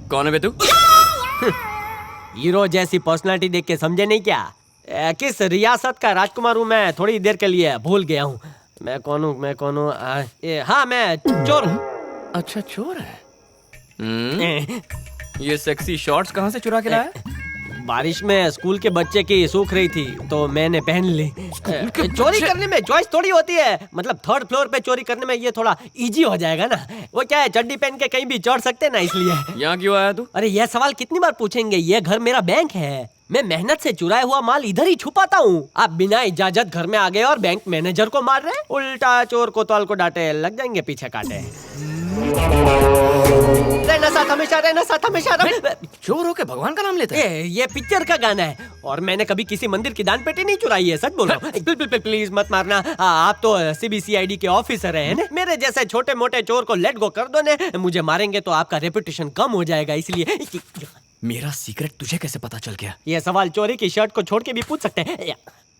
कौन है बे तू? हीरो जैसी पर्सनालिटी देख के समझे नहीं क्या? किस रियासत का राजकुमार हूँ मैं, थोड़ी देर के लिए भूल गया हूँ। मैं कौन हूँ? हाँ, मैं चोर हूँ। अच्छा, चोर है। ये सेक्सी शॉर्ट्स कहाँ से चुरा के लाया? बारिश में स्कूल के बच्चे की सूख रही थी तो मैंने पहन ली। चोरी करने में चॉइस थोड़ी होती है, मतलब थर्ड फ्लोर पे चोरी करने में ये थोड़ा इजी हो जाएगा ना। वो क्या है, चड्डी पहन के कहीं भी चढ़ सकते ना, इसलिए। यहाँ क्यों आया तू? अरे ये सवाल कितनी बार पूछेंगे? ये घर मेरा बैंक है, मैं मेहनत से चुराया हुआ माल इधर ही छुपाता हूँ। आप बिना इजाजत घर में आ गए और बैंक मैनेजर को मार रहे। उल्टा चोर कोतवाल को डांटे, लग जाएंगे पीछे काटे। रहना साथ हमेशा, रहना साथ हमेशा। चोर हो के भगवान का नाम लेते हैं? ये पिक्चर का गाना है और मैंने कभी किसी मंदिर की दान पेटी नहीं चुराई है, सच बोल रहा हूँ। प्लीज मत मारना। आप तो CBCID के ऑफिसर हैं ना? मेरे जैसे छोटे मोटे चोर को लेट गो कर दो ने। मुझे मारेंगे तो आपका रेपुटेशन कम हो जाएगा, इसलिए। मेरा सीक्रेट तुझे कैसे पता चल गया? ये सवाल चोरी की शर्ट को छोड़ के भी पूछ सकते हैं।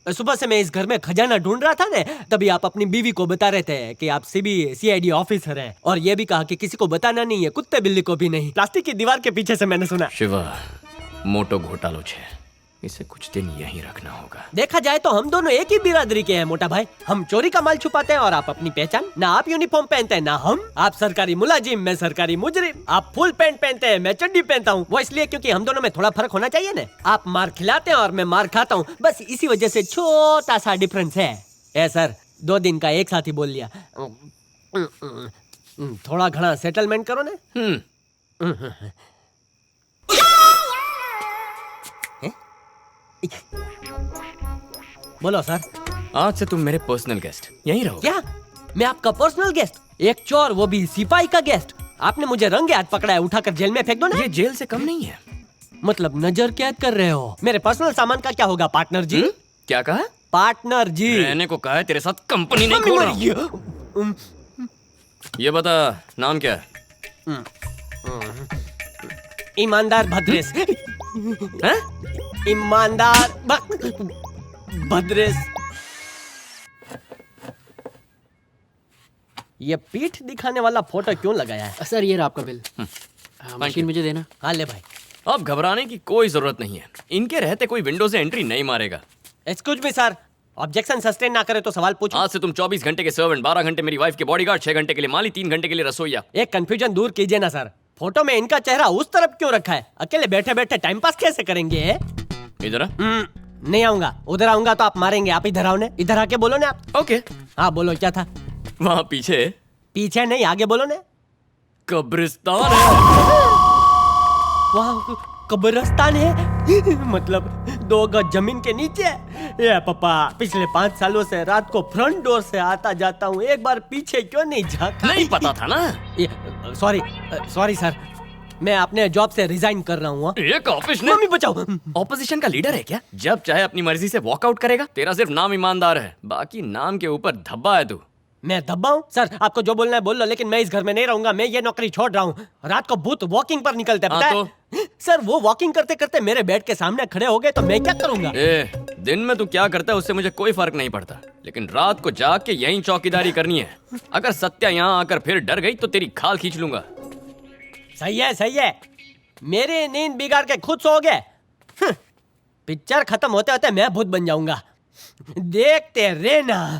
सुबह से मैं इस घर में खजाना ढूंढ रहा था ना, तभी आप अपनी बीवी को बता रहे थे कि आप CBCID ऑफिसर हैं, और ये भी कहा कि किसी को बताना नहीं है, कुत्ते बिल्ली को भी नहीं। प्लास्टिक की दीवार के पीछे से मैंने सुना। शिवा, मोटो घोटालो छे, इसे कुछ दिन यहीं रखना होगा। देखा जाए तो हम दोनों एक ही बिरादरी के हैं मोटा भाई। हम चोरी का माल छुपाते हैं और आप अपनी पहचान। ना आप यूनिफॉर्म पहनते हैं ना हम। आप सरकारी मुलाजिम, मैं सरकारी मुजरिम। आप फुल पैंट पहनते हैं, मैं चड्डी पहनता हूँ। वो इसलिए क्योंकि हम दोनों में थोड़ा फर्क होना चाहिए ना। आप मार खिलाते हैं और मैं मार खाता हूँ, बस इसी वजह से छोटा सा डिफरेंस है। सर 2 दिन का एक साथ ही बोल लिया। थोड़ा घना सेटलमेंट करो ना। बोलो सर। आज से तुम मेरे पर्सनल गेस्ट, यहीं रहो। क्या? मैं आपका पर्सनल गेस्ट? एक चोर, वो भी सिपाही का गेस्ट? आपने मुझे रंगे हाथ पकड़ा है, उठाकर जेल में फेंक दो ना। ये जेल से कम नहीं है। मतलब नजर कैद कर रहे हो? मेरे पर्सनल सामान का क्या होगा पार्टनर जी? क्या कहा? पार्टनर जी। रहने को कहा है, तेरे साथ कंपनी नहीं खोल रहा हूं। ये बता, नाम क्या है? ईमानदार भद्रेश। ईमानदार भद्रेश। ये पीठ दिखाने वाला फोटो क्यों लगाया है? सर ये रहा आपका बिल। मशीन मुझे देना। हाँ ले भाई। अब घबराने की कोई जरूरत नहीं है, इनके रहते कोई विंडो से एंट्री नहीं मारेगा। Excuse me sir, objection sustain ना करे तो सवाल पूछो। आज से तुम 24 घंटे के सर्वेंट, 12 घंटे मेरी वाइफ के बॉडीगार्ड, 6 घंटे के लिए माली, 3 घंटे के लिए रसोईया। एक कंफ्यूजन दूर कीजिए ना सर, फोटो में इनका चेहरा उस तरफ क्यों रखा है? अकेले बैठे बैठे टाइम पास कैसे करेंगे? इधर नहीं आऊंगा, उधर आऊंगा तो आप मारेंगे। आप इधर आओ ने, इधर आके बोलो ना आप। ओके। हाँ बोलो, क्या था? वहाँ पीछे। पीछे नहीं, आगे बोलो ने। कब्रिस्तान है। वाह, कब्रिस्तान है। मतलब 2 गज जमीन के नीचे। ये पापा, पिछले 5 सालों से रात को फ्रंट डोर से आता जाता हूँ, एक बार पीछे क्यों नहीं झांका? नहीं पता था ना। सॉरी सर, मैं अपने जॉब से रिजाइन कर रहा हूँ। एक ऑफिस ने मम्मी बचाओ। ऑपोजिशन का लीडर है क्या? जब चाहे अपनी मर्जी से वॉकआउट करेगा। तेरा सिर्फ नाम ईमानदार है, बाकी नाम के ऊपर धब्बा है तू। मैं धब्बा हूँ? सर आपको जो बोलना है बोल लो, लेकिन मैं इस घर में नहीं रहूंगा। मैं ये नौकरी छोड़ रहा हूँ। रात को भूत वॉकिंग पर निकलते हैं, पता है? सर वो वॉकिंग करते करते मेरे बेड के सामने खड़े हो गए तो मैं क्या करूंगा? दिन में तू क्या करता है उससे मुझे कोई फर्क नहीं पड़ता, लेकिन रात को जाग के यहीं चौकीदारी करनी है। अगर सत्या यहाँ आकर फिर डर गई तो तेरी खाल खींच लूंगा। सही है। मेरी नींद बिगाड़ के खुद सो गए। पिक्चर खत्म होते होते मैं भूत बन जाऊंगा, देखते रहना।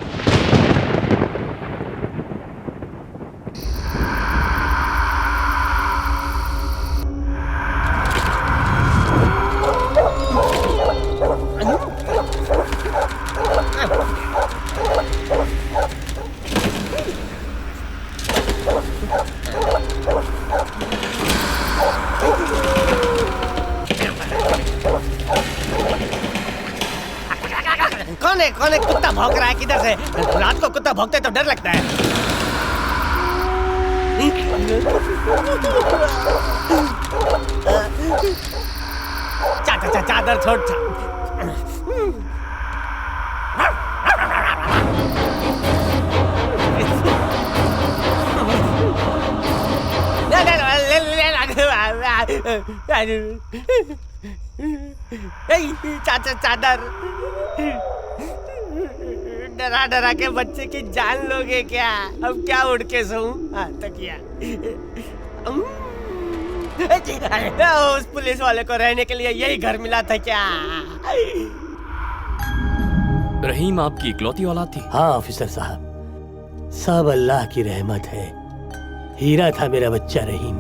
कौन है कुत्ता भौंक रहा है? किधर से? रात को कुत्ता भौंकते तो डर लगता है। चादर छोड़। चादर। डरा डरा के बच्चे की जान लोगे क्या? अब क्या उड़ के सोऊं? हाँ, तकिया। उस पुलिस वाले को रहने के लिए यही घर मिला था क्या? रहीम आपकी इकलौती औलाद थी? हाँ ऑफिसर साहब, सब अल्लाह की रहमत है। हीरा था मेरा बच्चा रहीम।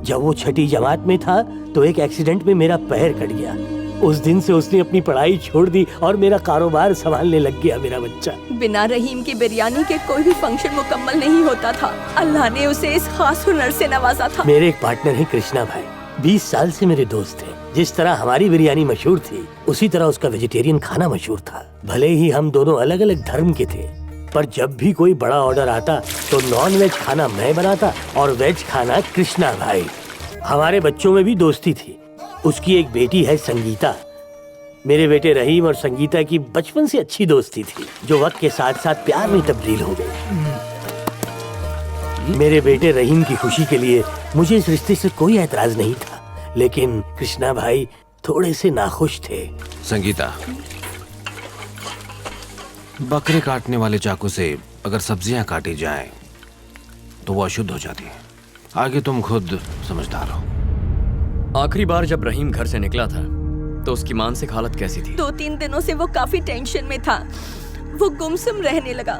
जब वो छठी जमात में था तो एक एक्सीडेंट में मेरा पैर कट गया। उस दिन से उसने अपनी पढ़ाई छोड़ दी और मेरा कारोबार संभालने लग गया मेरा बच्चा। बिना रहीम की बिरयानी के कोई भी फंक्शन मुकम्मल नहीं होता था। अल्लाह ने उसे इस खास हुनर से नवाजा था। मेरे एक पार्टनर है कृष्णा भाई, 20 साल से मेरे दोस्त थे। जिस तरह हमारी बिरयानी मशहूर थी उसी तरह उसका वेजिटेरियन खाना मशहूर था। भले ही हम दोनों अलग अलग धर्म के थे, पर जब भी कोई बड़ा ऑर्डर आता तो नॉन वेज खाना मैं बनाता और वेज खाना कृष्णा भाई। हमारे बच्चों में भी दोस्ती थी। उसकी एक बेटी है संगीता। मेरे बेटे रहीम और संगीता की बचपन से अच्छी दोस्ती थी, जो वक्त के साथ साथ प्यार में तब्दील हो गई। मेरे बेटे रहीम की खुशी के लिए मुझे इस रिश्ते से कोई एतराज नहीं था, लेकिन कृष्णा भाई थोड़े से नाखुश थे। संगीता, बकरे काटने वाले चाकू से अगर सब्जियां काटी जाएं तो वो अशुद्ध हो जाती है। आगे तुम खुद समझदार हो। आखिरी बार जब रहीम घर से निकला था तो उसकी मानसिक हालत कैसी थी? 2-3 दिनों से वो काफी टेंशन में था। वो गुमसुम रहने लगा।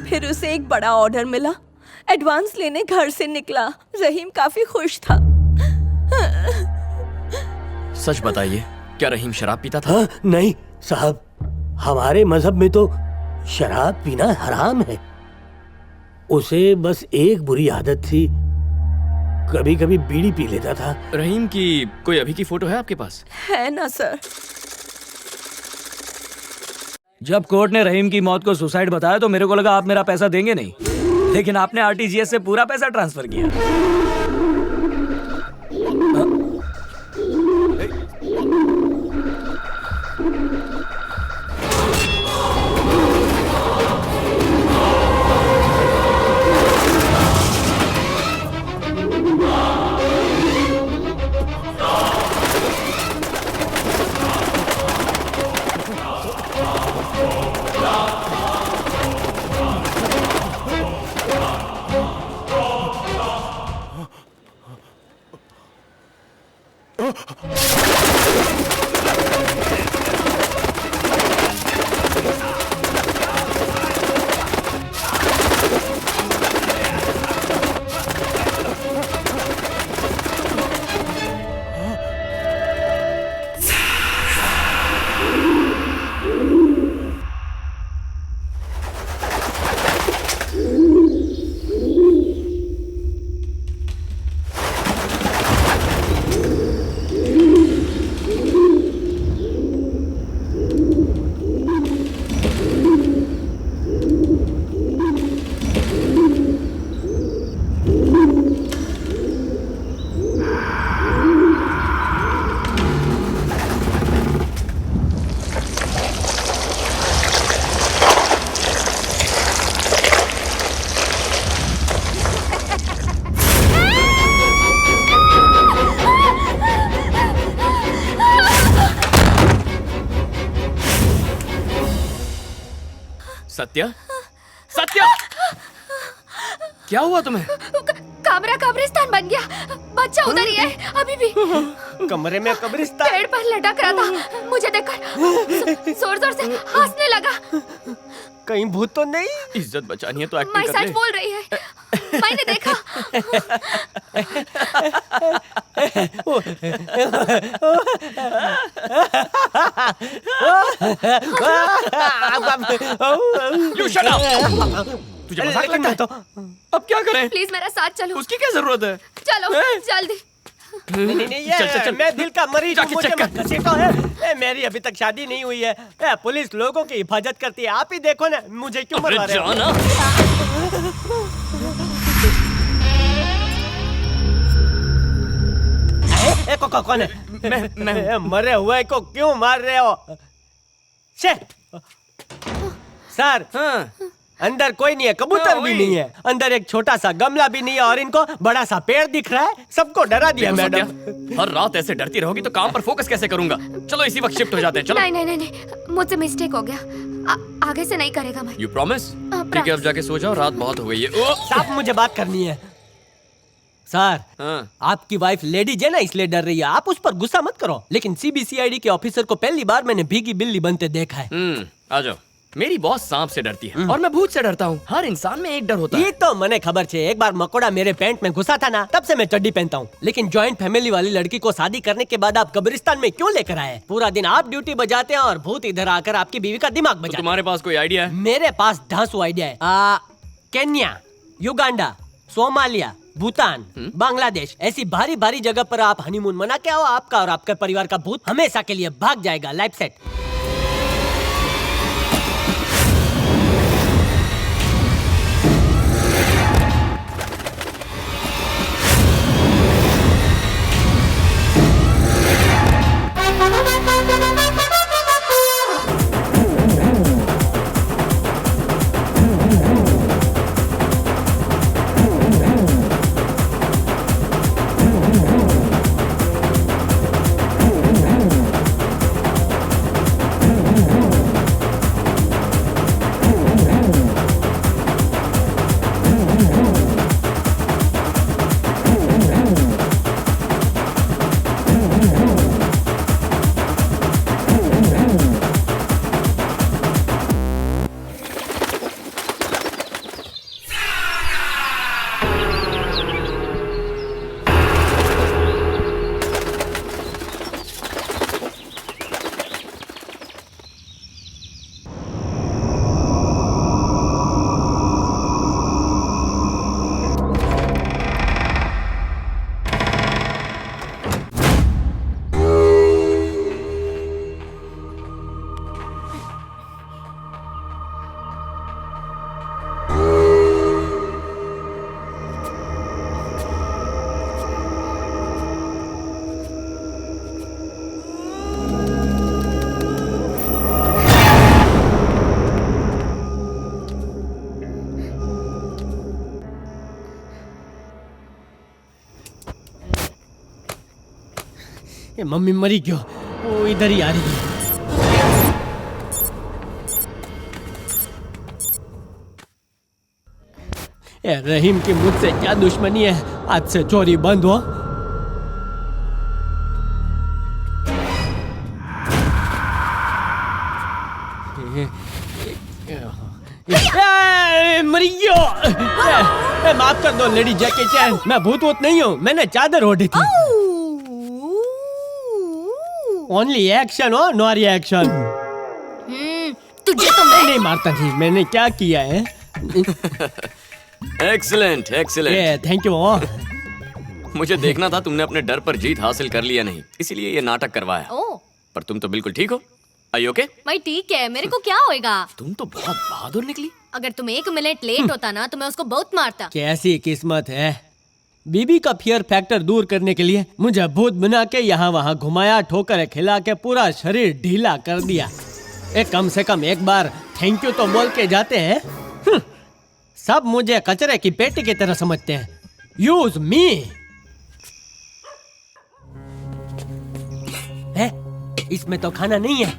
फिर उसे एक बड़ा ऑर्डर मिला। एडवांस लेने घर से निकला। रहीम काफी खुश था। सच बताइए, क्या रहीम शराब पीता था? हाँ, नहीं साहब, हमारे मजहब में तो शराब पीना हराम है। उसे बस एक बुरी आदत थी, कभी कभी बीड़ी पी लेता था। रहीम की कोई अभी की फोटो है आपके पास? है ना सर। जब कोर्ट ने रहीम की मौत को सुसाइड बताया तो मेरे को लगा आप मेरा पैसा देंगे नहीं, लेकिन आपने आरटीजीएस से पूरा पैसा ट्रांसफर किया। सत्या, सत्या, क्या हुआ तुम्हें? कमरा कब्रिस्तान बन गया। बच्चा उधर ही है अभी भी। कमरे में कब्रिस्तान? पेड़ पर लटक रहा था। मुझे देखकर जोर जोर से हंसने लगा। कहीं भूत तो नहीं? इज्जत बचानी है तो मैं एक्टिंग कर सच ले। बोल रही है, मैंने देखा। You shut up! तुझे मजाक लगता है? अब क्या करें? प्लीज मेरा साथ चलो। उसकी क्या जरूरत है? चलो जल्दी। नहीं, ये चल, चल, चल। मैं दिल का मरीज हूँ, जाके मुझे चेक कर। मत घसीटो है। मेरी अभी तक शादी नहीं हुई है। पुलिस लोगों की हिफाजत करती है, आप ही देखो ना, मुझे क्यों मरवा रहे हो? जाना। कौन है? मैं मरे हुए को क्यों मार रहे हो? सर, हाँ। अंदर कोई नहीं है, कबूतर भी नहीं है, अंदर एक छोटा सा गमला भी नहीं है और इनको बड़ा सा पेड़ दिख रहा है। सबको डरा दिया देखो मैडम। सत्या, हर रात ऐसे डरती रहोगी तो काम पर फोकस कैसे करूंगा? चलो इसी वक्त शिफ्ट हो जाते हैं। चलो। नहीं, मुझसे मिस्टेक हो गया। आगे से नहीं करेगा मैं। You promise? ठीक है, अब जाके सो जाओ, रात बहुत हो गई है। ओ! साहब मुझे बात करनी है। सर, हाँ। आपकी वाइफ लेडी है ना, इसलिए डर रही है। आप उस पर गुस्सा मत करो, लेकिन सीबीसीआईडी के ऑफिसर को पहली बार मैंने भीगी बिल्ली बनते देखा है। आ जाओ। मेरी बॉस सांप से डरती है और मैं भूत से डरता हूँ। हर इंसान में एक डर होता है। ये तो मैंने खबर छे। एक बार मकोड़ा मेरे पैंट में घुसा था ना, तब से मैं चड्डी पहनता हूँ। लेकिन जॉइंट फैमिली वाली लड़की को शादी करने के बाद आप कब्रिस्तान में क्यों लेकर आए? पूरा दिन आप ड्यूटी बजाते हैं और भूत इधर आकर आपकी बीवी का दिमाग तो बजाते। तुम्हारे पास कोई आइडिया है? मेरे पास धांसू आइडिया है। Kenya, Uganda, Somalia, Bhutan, Bangladesh, ऐसी भारी भारी जगह पर आप हनीमून मना के आओ, आपका और आपके परिवार का भूत हमेशा के लिए भाग जाएगा। Life set. ये मम्मी मरी क्यों? वो इधर ही आ रही है। ये रहीम की मुझसे क्या दुश्मनी है? आज से चोरी बंद हो। मरी क्यों? माफ कर दो लेडी जैकी चैन, मैं भूत वूत नहीं हूँ, मैंने चादर ओढ़ी थी। ओनली एक्शन हो, नो रिएक्शन। तुझे तो मैं नहीं मारता थी, मैंने क्या किया है? Excellent, excellent. Thank you. मुझे देखना था तुमने अपने डर पर जीत हासिल कर लिया नहीं, इसीलिए ये नाटक करवाया। ओ, पर तुम तो बिल्कुल ठीक हो। Are you okay? मैं ठीक है, मेरे को क्या होएगा? तुम तो बहुत बहादुर निकली। अगर तुम 1 मिनट लेट होता ना तो मैं उसको बहुत मारता। कैसी किस्मत है। बीबी का फियर फैक्टर दूर करने के लिए मुझे भूत बना के यहाँ वहाँ घुमाया, ठोकर खिला के पूरा शरीर ढीला कर दिया। कम से कम एक बार थैंक यू तो बोल के जाते हैं। सब मुझे कचरे की पेटी की तरह समझते हैं। Use me. है? इसमें तो खाना नहीं है?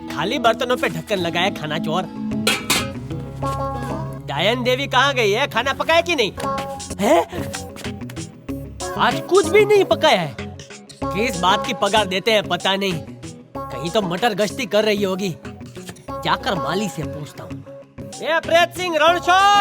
खाली बर्तनों पे ढक्कन लगाया खाना चोर। डायन देवी कहाँ गई है? खाना पकाया कि नहीं है? आज कुछ भी नहीं पकाया है। किस बात की पगार देते हैं पता नहीं। कहीं तो मटर गश्ती कर रही होगी। जाकर माली से पूछता हूँ। प्रेत सिंह रणछोड़।